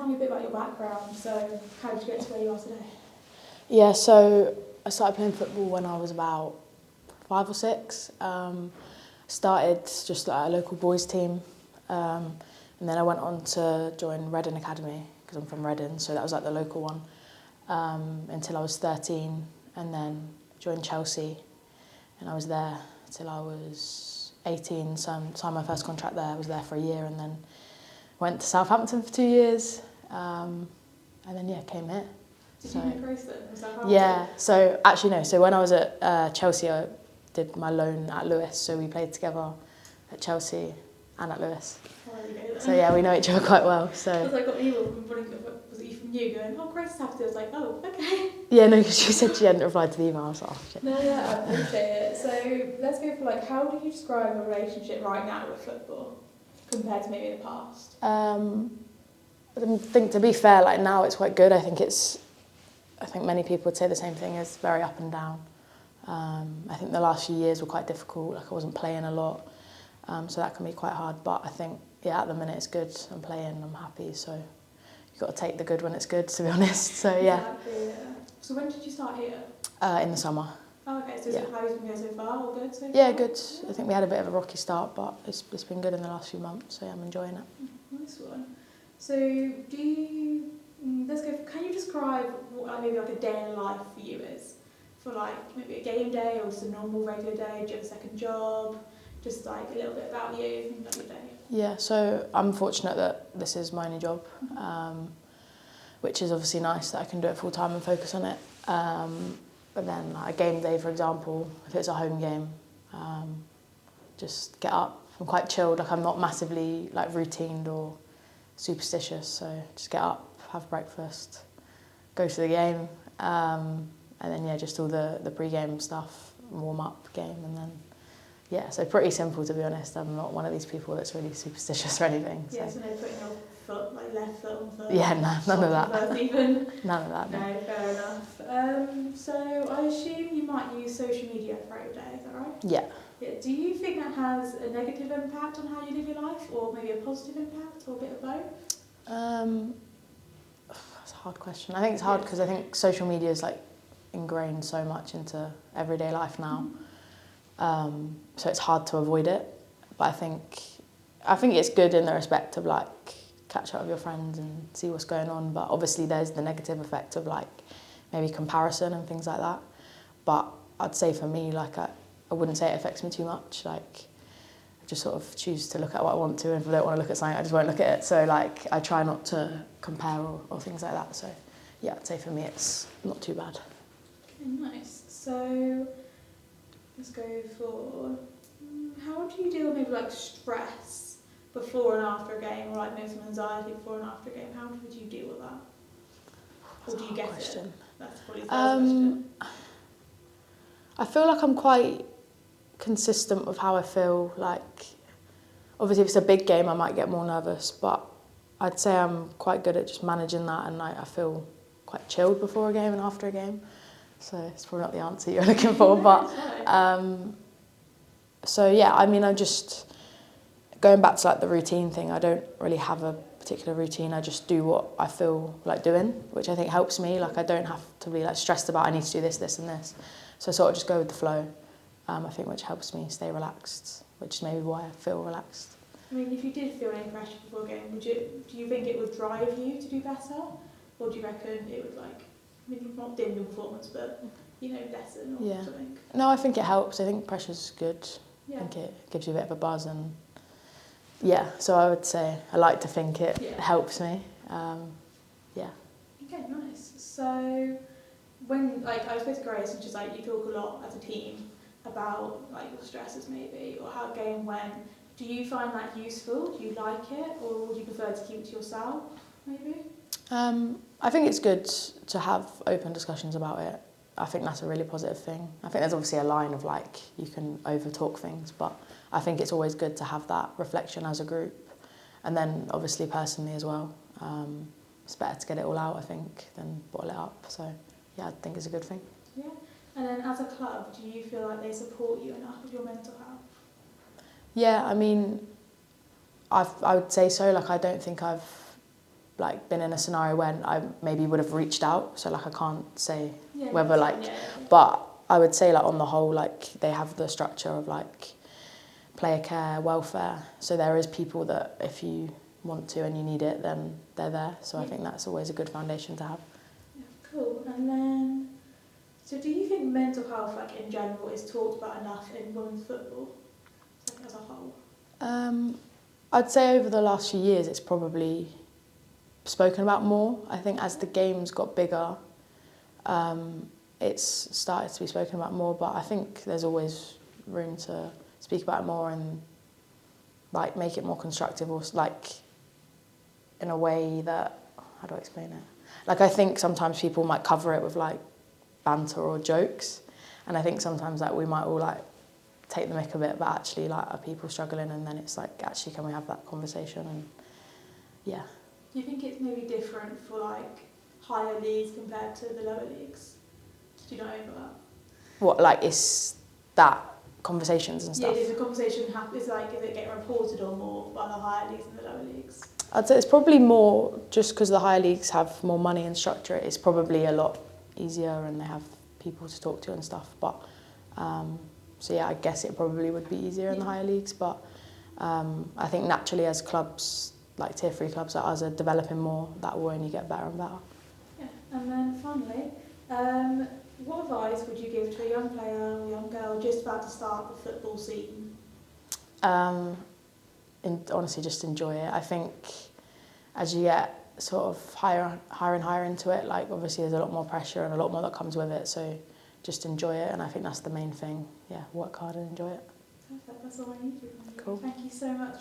tell me a bit about your background? So how did you get to where you are today? Yeah, so I started playing football when I was about 5 or 6. Started just at a local boys team, and then I went on to join Reading Academy because I'm from Reading, so that was like the local one, until I was 13, and then joined Chelsea, and I was there till I was 18, so I signed my first contract there. I was there for a year, and then went to Southampton for 2 years, and then came here. Did you know Grace then? Was that hard? Yeah, so actually no, so when I was at Chelsea I did my loan at Lewis, so we played together at Chelsea and at Lewis. Oh, there you go then. So yeah, we know each other quite well. So Because I got an email from was it from you going, oh, Grace is happy. I was like, oh, okay. yeah, no, because she said she hadn't replied to the email. I was like, oh shit. No, yeah, I appreciate it. So let's go for like, how do you describe your relationship right now with football compared to maybe the past? I think to be fair, like now it's quite good. I think many people would say the same thing. It's very up and down. I think the last few years were quite difficult. Like I wasn't playing a lot, so that can be quite hard. But I think at the minute it's good. I'm playing. I'm happy. So you've got to take the good when it's good, to be honest. So yeah. Exactly, yeah. So when did you start here? In the summer. Oh, okay. So how has it been going so far? All good so far? Yeah, good. I think we had a bit of a rocky start, but it's been good in the last few months. So yeah, I'm enjoying it. Nice one. So can you describe what maybe like a day in life for you is? For like maybe a game day or just a normal regular day? Do you have a second job? Just like a little bit about you and about your day. Yeah, so I'm fortunate that this is my only job, which is obviously nice that I can do it full time and focus on it. But then like, a game day, for example, if it's a home game, just get up. I'm quite chilled. Like I'm not massively like routined or superstitious, so just get up, have breakfast, go to the game, and then just all the pre-game stuff, warm up game, and then so pretty simple, to be honest. I'm not one of these people that's really superstitious or anything. So. Yeah, so no putting your foot, like left foot on foot. Yeah, none of that. Even. None of that. No, fair enough. So I assume you might use social media for every day, is that right? Yeah. Do you think that has a negative impact on how you live your life, or maybe a positive impact, or a bit of both? That's a hard question. I think it's hard because I think social media is like ingrained so much into everyday life now. So it's hard to avoid it. But I think it's good in the respect of like catch up with your friends and see what's going on. But obviously there's the negative effect of like maybe comparison and things like that. But I'd say for me, like I wouldn't say it affects me too much. Like I just sort of choose to look at what I want to, and if I don't want to look at something, I just won't look at it. So like I try not to compare or things like that. So yeah, I'd say for me it's not too bad. Okay, nice. So let's go for how do you deal with maybe like stress before and after a game, or like maybe some anxiety before and after a game? How would you deal with that? Or do you get it? That's probably the first question. I feel like I'm quite consistent with how I feel. Like, obviously if it's a big game I might get more nervous, but I'd say I'm quite good at just managing that, and I feel quite chilled before a game and after a game. So it's probably not the answer you're looking for, but so yeah, I mean, I'm just going back to like the routine thing. I don't really have a particular routine. I just do what I feel like doing, which I think helps me. Like I don't have to be like stressed about I need to do this, this and this. So I sort of just go with the flow, I think, which helps me stay relaxed, which is maybe why I feel relaxed. I mean, if you did feel any pressure before a game, do you think it would drive you to do better? Or do you reckon it would like, maybe not dim your performance, but, lessen or something? No, I think it helps. I think pressure's good. Yeah. I think it gives you a bit of a buzz, and so I would say I like to think it helps me. Okay, nice. So when I was with Grace, and she's like, you talk a lot as a team about like your stresses maybe, or how a game went. Do you find that useful? Do you like it, or would you prefer to keep it to yourself maybe? I think it's good to have open discussions about it. I think that's a really positive thing. I think there's obviously a line of like you can over talk things, but I think it's always good to have that reflection as a group, and then obviously personally as well. It's better to get it all out, I think, than bottle it up. So yeah, I think it's a good thing. Yeah. And then as a club, do you feel like they support you enough with your mental health? Yeah, I mean, I would say so. Like I don't think I've like been in a scenario when I maybe would have reached out. So like I can't say whether that's like, fine, yeah. but I would say like on the whole, like they have the structure of like player care, welfare. So there is people that if you want to and you need it, then they're there. So I think that's always a good foundation to have. Yeah, cool. And then, so do you think mental health, like in general, is talked about enough in women's football, like as a whole? I'd say over the last few years, it's probably spoken about more. I think as the game's got bigger, it's started to be spoken about more, but I think there's always room to speak about it more and like make it more constructive, or like in a way that, how do I explain it? Like I think sometimes people might cover it with like banter or jokes, and I think sometimes like we might all like take the mick of it, but actually like are people struggling, and then it's like actually can we have that conversation? And yeah. Do you think it's maybe different for like higher leagues compared to the lower leagues? Do you know overlap? What, like is that conversations and stuff? Yeah, does the conversation happen? Is it getting reported on more by the higher leagues and the lower leagues? I'd say it's probably more just because the higher leagues have more money and structure. It's probably a lot easier and they have people to talk to and stuff. But so yeah, I guess it probably would be easier in the higher leagues. But I think naturally as clubs, like tier 3 clubs like us, are developing more, that will only get better and better. Yeah, and then finally, what advice would you give to a young player or young girl just about to start the football scene? Honestly, just enjoy it. I think as you get sort of higher and higher into it, like obviously there's a lot more pressure and a lot more that comes with it. So just enjoy it, and I think that's the main thing. Yeah, work hard and enjoy it. Perfect. That's all I need to. Cool. Thank you so much for